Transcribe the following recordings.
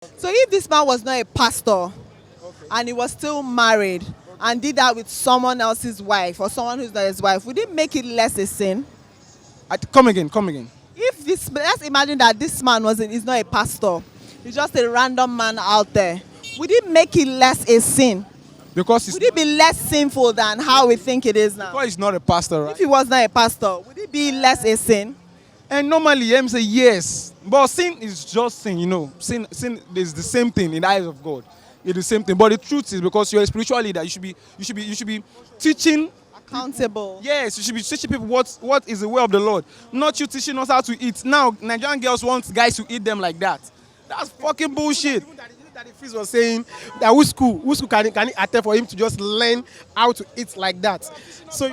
So if this man was not a pastor and he was still married and did that with someone else's wife or someone who's not his wife, would it make it less a sin? Come again, come again. If this, let's imagine that this man is not a pastor, he's just a random man out there. Would it make it less a sin? Because it's Would it be less sinful than how we think it is now? because he's not a pastor, right? If he was not a pastor, would it be less a sin? And normally, I'm say yes, but sin is just sin, you know. Sin is the same thing in the eyes of God. It's the same thing. But the truth is, because you're a spiritual leader, you should be teaching. Accountable. Yes, you should be teaching people what is the way of the Lord, not you teaching us how to eat. Now, Nigerian girls want guys to eat them like that. That's fucking bullshit. Daddy Freeze was saying that which school can it attend for him to just learn how to eat like that? So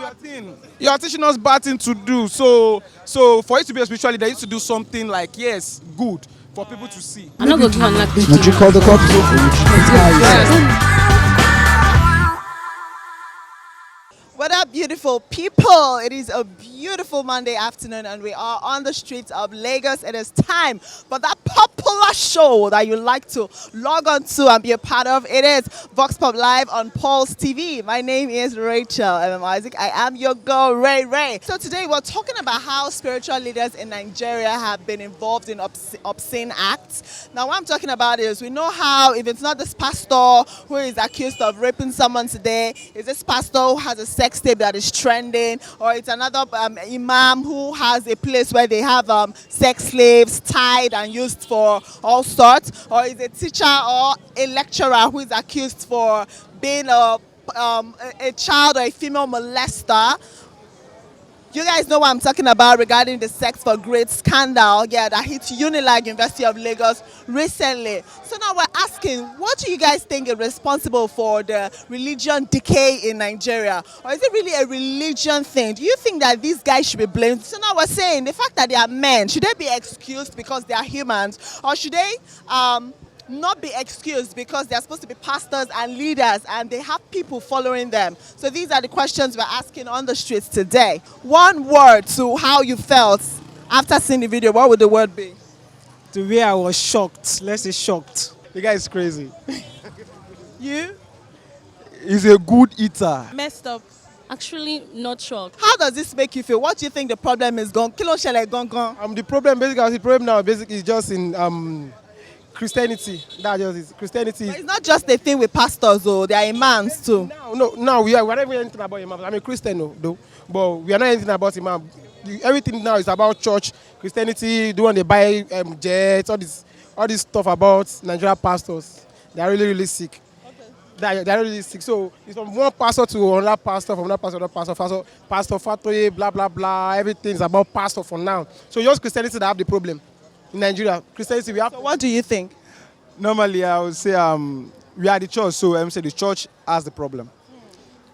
you are teaching us bad thing to do. So for you to be a spiritual leader, you need to do something like good for people to see. I'm not going to give an like Would you call the cops? What up, beautiful people? It is a beautiful Monday afternoon and we are on the streets of Lagos. It is time for that popular show that you like to log on to and be a part of. It is Vox Pop Live on Pulse TV. My name is Rachel Isaac. I am your girl, Ray. So today we're talking about how spiritual leaders in Nigeria have been involved in obscene acts. Now what I'm talking about is, we know how if it's not this pastor who is accused of raping someone today, is this pastor who has a sex tape that is trending, or it's another imam who has a place where they have sex slaves tied and used for all sorts, or is a teacher or a lecturer who is accused for being a child or a female molester. You guys know what I'm talking about regarding the sex for grade scandal, that hit Unilag University of Lagos recently. So now we're asking, what do you guys think is responsible for the religion decay in Nigeria? Or is it really a religion thing? Do you think that these guys should be blamed? So now we're saying the fact that they are men, should they be excused because they are humans? Or should they not be excused because they're supposed to be pastors and leaders and they have people following them? So these are the questions we're asking on the streets today. One word to how you felt after seeing the video, what would the word be? The way I was shocked, let's say shocked. The guy is crazy. You? He's a good eater. messed up. Actually, not shocked. How does this make you feel? What do you think the problem is? Gone. Kilo shele gone. The problem basically is just in Christianity. That just is Christianity. But it's not just a thing with pastors, though. They are imams too. No, we're not even anything about imam. I'm a Christian, though, but we are not anything about imam. Everything now is about church, Christianity. Do when they buy jets, all this stuff about Nigerian pastors. They are really sick. Okay. They are really sick. So it's from one pastor to another pastor, from another pastor to another pastor. Pastor Fatoye, blah blah blah. Everything is about pastor for now. So just Christianity that have the problem in Nigeria. Christianity we have. So what do you think? Normally, I would say we are the church, so I'm saying the church has the problem.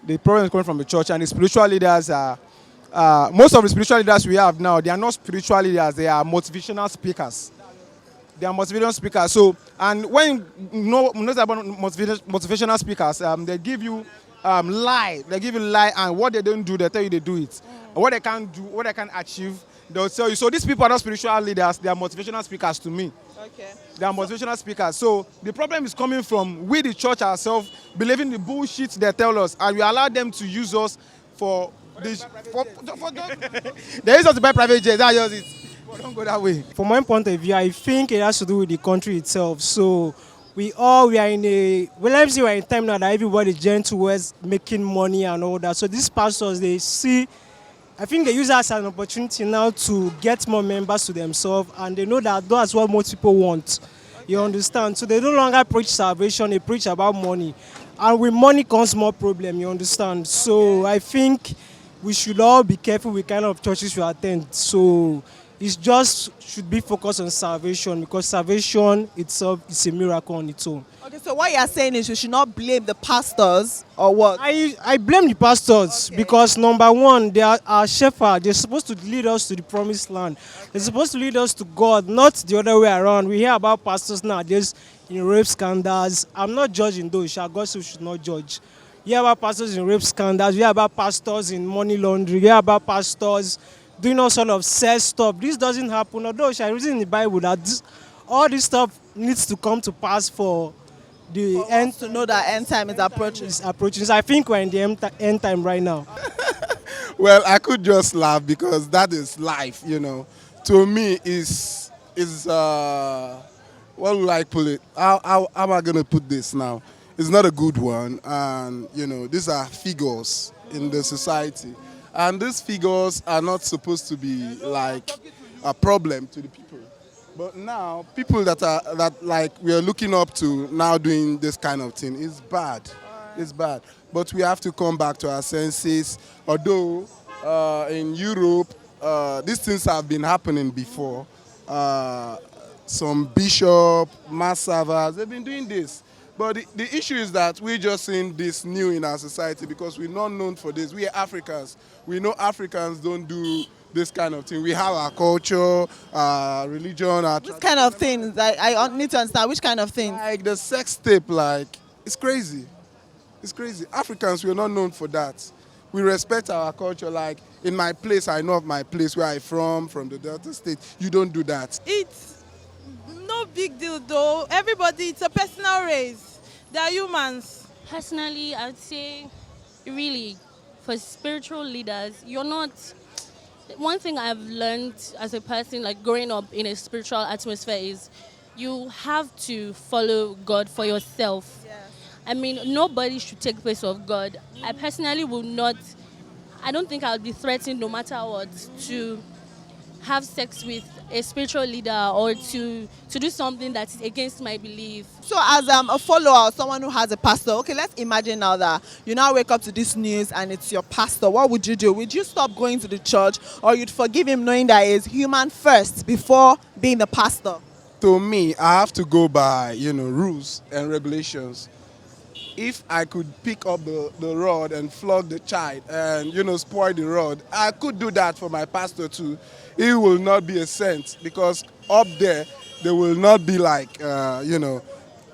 The problem is coming from the church, and the spiritual leaders are. Most of the spiritual leaders we have now, they are not spiritual leaders, they are motivational speakers. They are motivational speakers. So, and when you know about motivational speakers, they give you lie. They give you lie, and what they don't do, they tell you they do it. And what they can't do, what they can achieve, they'll tell you. So these people are not spiritual leaders, they are motivational speakers to me. Okay. They are motivational speakers. So the problem is coming from we, the church ourselves, believing the bullshit they tell us, and we allow them to use us for this. They use us to buy private jets. That just it. But don't go that way. From my point of view, I think it has to do with the country itself. So we are in a, let me say we're in a time now that everybody is gearing towards making money and all that. So these pastors, they see, I think they use us as an opportunity now to get more members to themselves, and they know that that's what most people want. You understand? So they no longer preach salvation, they preach about money. And with money comes more problem, you understand? So I think we should all be careful with kind of churches we attend. So it's just should be focused on salvation, because salvation itself is a miracle on its own. Okay, so what you are saying is you should not blame the pastors, or what? I blame the pastors, okay, because number one, they are our shepherds. They're supposed to lead us to the promised land. They're supposed to lead us to God, not the other way around. We hear about pastors nowadays in rape scandals. I'm not judging those. God should not judge. You hear about pastors in rape scandals. You hear about pastors in money laundering. You hear about pastors doing all sort of sex stuff. This doesn't happen. Although I read in the Bible that all this stuff needs to come to pass for the For us end to know that end time is approaching. is approaching. So I think we're in the end time right now. Well, I could just laugh because that is life, you know. To me, is what will I put it? How am I gonna put this now? It's not a good one, and you know, these are figures in the society, and these figures are not supposed to be like a problem to the people. But now, people that like we are looking up to now doing this kind of thing is bad. It's bad. But we have to come back to our senses. Although in Europe, these things have been happening before. Some bishop, mass servers, they've been doing this. But the issue is that we're just seeing this new in our society because we're not known for this. We are Africans. We know Africans don't do this kind of thing. We have our culture, our religion, our Which kind of things? I need to understand. Which kind of things? like the sex tape, like, it's crazy. It's crazy. Africans, we're not known for that. We respect our culture. Like, in my place, I know of my place where I'm from the Delta State. You don't do that. It's no big deal though. Everybody, it's a personal race. They are humans. Personally, I would say, really, for spiritual leaders, you're not. One thing I've learned as a person, like growing up in a spiritual atmosphere, is you have to follow God for yourself. Yes. I mean, nobody should take place of God. I personally will not. I don't think I'll be threatened, no matter what, to have sex with a spiritual leader or to do something that is against my belief. So as a follower, someone who has a pastor, okay, let's imagine now that you now wake up to this news and it's your pastor. What would you do? Would you stop going to the church, or you'd forgive him knowing that he's human first before being the pastor? To me, I have to go by, you know, rules and regulations. If I could pick up the rod and flog the child and, you know, spoil the rod, I could do that for my pastor too. It will not be a sense because up there, they will not be like, you know,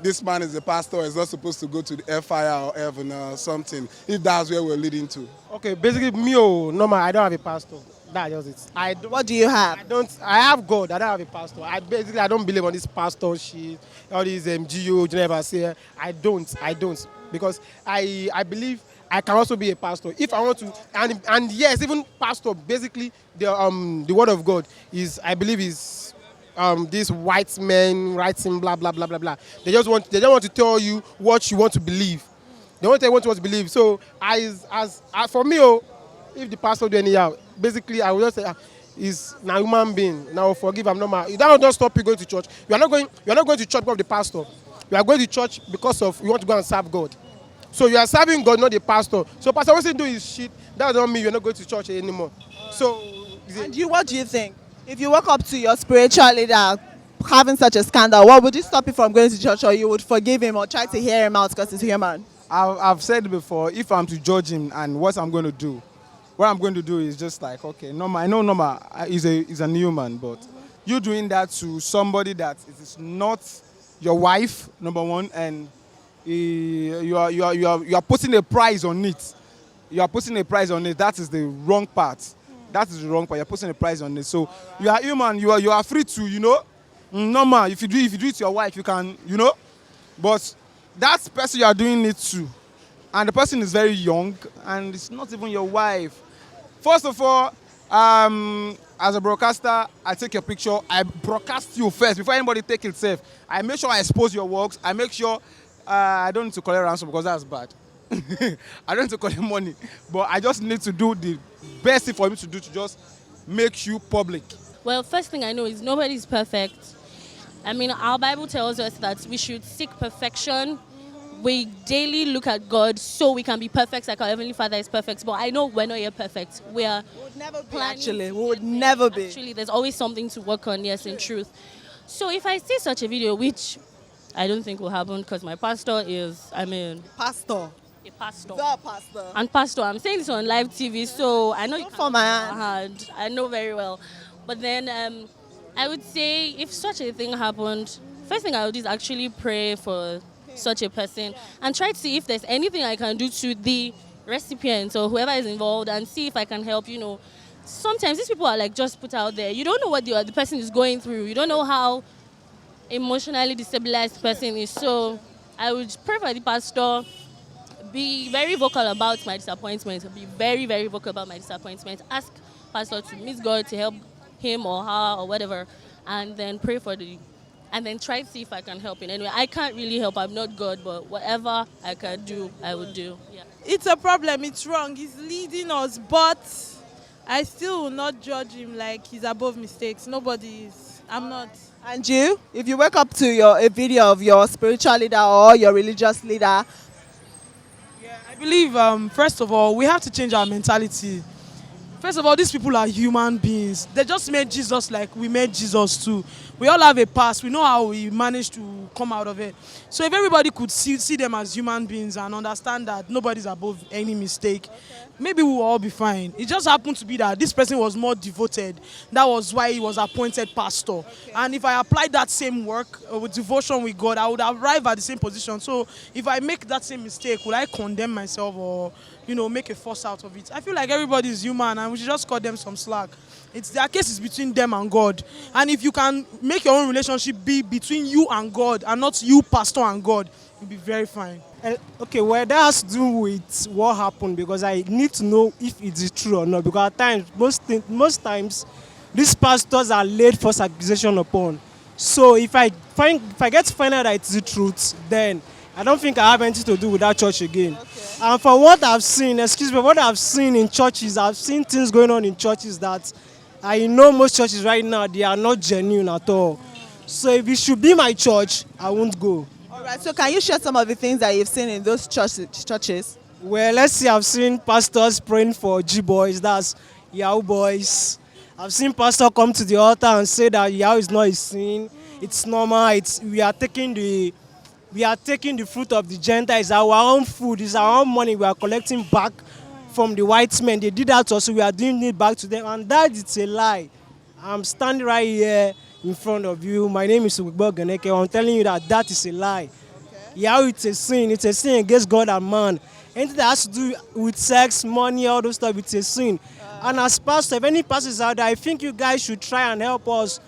this man is a pastor, is not supposed to go to the fire or heaven or something, if that's where we're leading to. Okay, basically, me, normal, I don't have a pastor. That's just it. What do you have? I have God. I don't have a pastor. I don't believe on this pastor shit, all these GO, Geneva say. I don't. Because I believe I can also be a pastor. If I want to, and yes, even pastor, basically, the word of God is, I believe is, these white men writing blah, blah, blah, blah, blah. They don't want to tell you what you want to believe. They want to tell you what you want to believe. So, for me, if the pastor do anyhow, basically I will just say, is now human being. Now forgive, I'm normal. That will not stop you going to church. You are not going to church because of the pastor. You are going to church because of you want to go and serve God. So you are serving God, not the pastor. So pastor wants to do his shit. That doesn't mean you're not going to church anymore. So And what do you think? If you woke up to your spiritual leader having such a scandal, what would you stop you from going to church, or you would forgive him or try to hear him out because he's human? I've said before, if I'm to judge him and what I'm going to do is just like, okay, Norma, I know Norma is a human, but you doing that to somebody that is not your wife, number one, and you are putting a price on it. You are putting a price on it. That is the wrong part. That is the wrong part. You're putting a price on it. So you are human. You are free to, you know, normal. If you do it to your wife, you can, you know, but that person you are doing it to, and the person is very young, and it's not even your wife. First of all, as a broadcaster, I take your picture. I broadcast you first before anybody take it safe. I make sure I expose your works. I make sure I don't need to collect ransom because that's bad. I don't need to collect money, but I just need to do the best thing for me to do to just make you public. Well, first thing I know is nobody's perfect. I mean, our Bible tells us that we should seek perfection. We daily look at God so we can be perfect, like our Heavenly Father is perfect. But I know we're not yet perfect. We would never be, actually. We would never be. Actually, there's always something to work on, yes, in truth. So if I see such a video, which I don't think will happen because my pastor is, Pastor. A pastor. The pastor. And pastor, I'm saying this on live TV, so I know you for my hand. I know very well. But then I would say if such a thing happened, first thing I would do is actually pray for such a person and try to see if there's anything I can do to the recipient or whoever is involved and see if I can help, you know. Sometimes these people are like just put out there. You don't know what the person is going through. You don't know how emotionally destabilized person is. So I would pray for the pastor, be very vocal about my disappointment, be very, very vocal about my disappointment, ask pastor to meet God to help him or her or whatever, and then pray for and then try to see if I can help in any way. I can't really help, I'm not God, but whatever I can do, I would do. Yeah. It's a problem, it's wrong. He's leading us, but I still will not judge him like he's above mistakes. Nobody is. I'm not. And you, if you wake up to a video of your spiritual leader or your religious leader, I believe, first of all, we have to change our mentality. First of all, these people are human beings. They just made Jesus like we made Jesus too. We all have a past. We know how we managed to come out of it. So if everybody could see them as human beings and understand that nobody's above any mistake, maybe we'll all be fine. It just happened to be that this person was more devoted. That was why he was appointed pastor. And if I applied that same work with devotion with God, I would arrive at the same position. So if I make that same mistake, will I condemn myself or make a fuss out of it? I feel like everybody is human and we should just cut them some slack. Their case is between them and God. And if you can make your own relationship be between you and God and not you, pastor, and God, you'll be very fine. Okay, well, that has to do with what happened because I need to know if it is true or not. Because at times, most times, these pastors are laid false accusation upon. So if I get to find out that it's the truth, then I don't think I have anything to do with that church again. Okay. And for what I've seen, what I've seen in churches, I've seen things going on in churches that I know most churches right now, they are not genuine at all. So if it should be my church, I won't go. All right, so can you share some of the things that you've seen in those churches? Well, let's see, I've seen pastors praying for G-boys, that's Yahoo boys. I've seen pastors come to the altar and say that Yahoo is not a sin, it's normal, we are taking the fruit of the Gentiles, our own food, it's our own money we are collecting back from the white men. They did that to us, so we are doing it back to them, and that is a lie. I'm standing right here in front of you. My name is BBNaija. I'm telling you that is a lie. Okay. Yeah, it's a sin against God and man. Anything that has to do with sex, money, all those stuff, it's a sin. And as pastor, if any pastors out there, I think you guys should try and help us.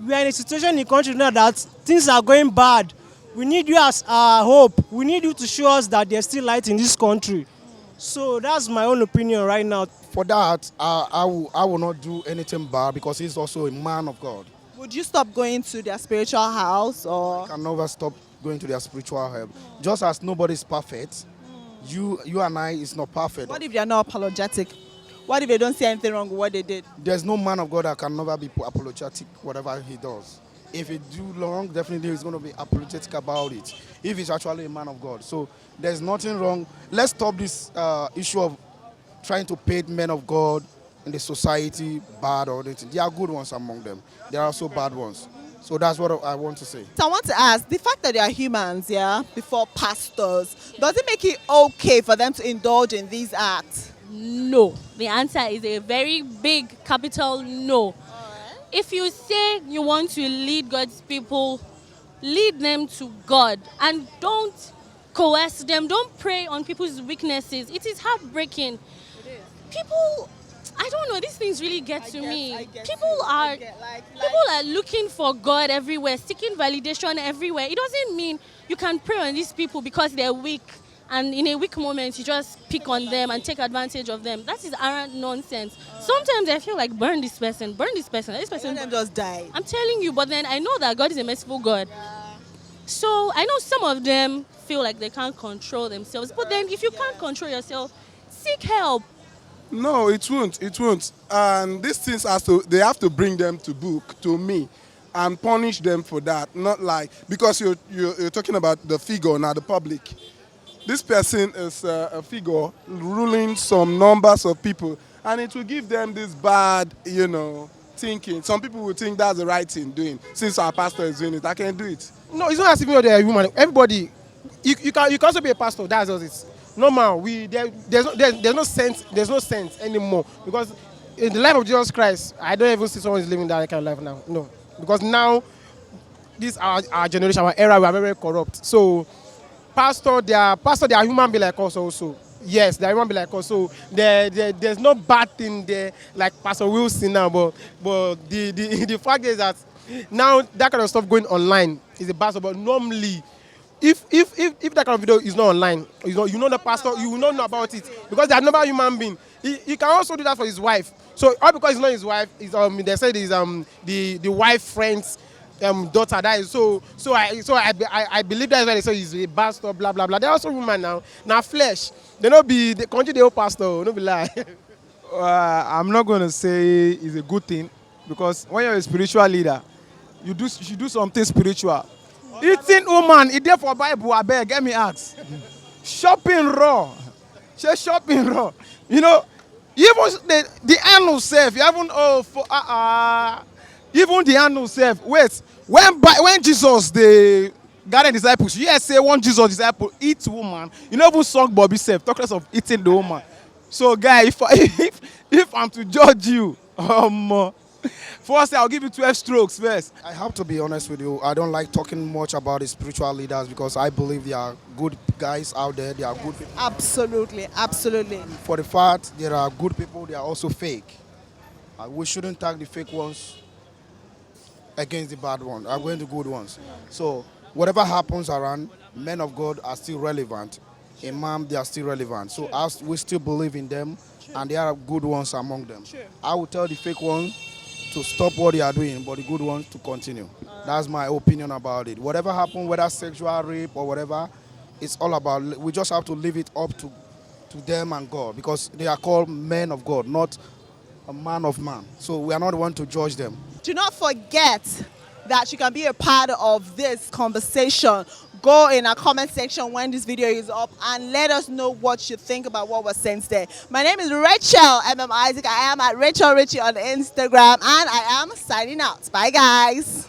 We are in a situation in the country now that things are going bad. We need you as our hope. We need you to show us that there's still light in this country. So that's my own opinion right now. For that, I will not do anything bad because he's also a man of God. Would you stop going to their spiritual house or? I can never stop going to their spiritual help. Just as nobody is perfect, you and I is not perfect. What if they are not apologetic? What if they don't see anything wrong with what they did? There's no man of God that can never be apologetic whatever he does. If he do wrong, definitely he's going to be apologetic about it. If he's actually a man of God. So there's nothing wrong. Let's stop this issue of trying to paint men of God in the society bad or anything. There are good ones among them. There are also bad ones. So that's what I want to say. So I want to ask, the fact that they are humans, before pastors, does it make it okay for them to indulge in these acts? No. The answer is a very big capital no. If you say you want to lead God's people, lead them to God and don't coerce them. Don't prey on people's weaknesses. It is heartbreaking. It is. People, I don't know, these things really get to me. People are looking for God everywhere, seeking validation everywhere. It doesn't mean you can prey on these people because they're weak. And in a weak moment, you just pick on them and take advantage of them. That is arrant nonsense. Sometimes I feel like burn this person. This person just die. I'm telling you, but then I know that God is a merciful God. So I know some of them feel like they can't control themselves. But then if you can't control yourself, seek help. No, it won't. It won't. And these things they have to bring them to book, to me, and punish them for that. Not like, because you're talking about the figure, not the public. This person is a figure ruling some numbers of people, and it will give them this bad, thinking. Some people will think that's the right thing doing. Since our pastor is doing it, I can do it. No, it's not as if they're human. Everybody, you can also be a pastor. That's just it. Normal. There's no sense anymore, because in the life of Jesus Christ, I don't even see someone is living that kind of life now. No, because now this our generation, our era, we are very, very corrupt. So. They are human being like us also. Yes, they are human being like us. So there's no bad thing there like Pastor Wilson now. But the fact is that now that kind of stuff going online, is a bastard. But normally, if that kind of video is not online, you know the pastor, you will not know about it because they are normal human being. He can also do that for his wife. So all because it's not his wife, they said is the wife friend's daughter. That is I believe that is why they say he's a bastard. Blah blah blah. They're also human now. Now flesh. They not be the country the old pastor. No be lie. I'm not going to say it's a good thing because when you're a spiritual leader, you should do something spiritual. Eating woman, it there for Bible, I beg, get me ask. Shopping raw. Say shopping raw. You know, even the animal self, you haven't even the animal self. Wait, when Jesus the gathered disciples, you say one Jesus disciple eat woman, you never suck Bobby self, talk less of eating the woman. So guy, if I'm to judge you, first I'll give you 12 strokes first. I have to be honest with you. I don't like talking much about the spiritual leaders because I believe there are good guys out there. There are good people. Absolutely, absolutely. For the fact there are good people, they are also fake. We shouldn't tag the fake ones against the bad ones, against the good ones. So whatever happens around, men of God are still relevant. Imam, they are still relevant. So we still believe in them, and there are good ones among them. I will tell the fake ones to stop what they are doing, but the good ones to continue. That's my opinion about it. Whatever happens, whether sexual rape or whatever, it's all about, we just have to leave it up to them and God, because they are called men of God, not a man of man. So we are not the one to judge them. Do not forget that you can be a part of this conversation. Go in our comment section when this video is up and let us know what you think about what was said there. My name is Rachel Isaac. I am at Rachel Richie on Instagram, and I am signing out. Bye guys.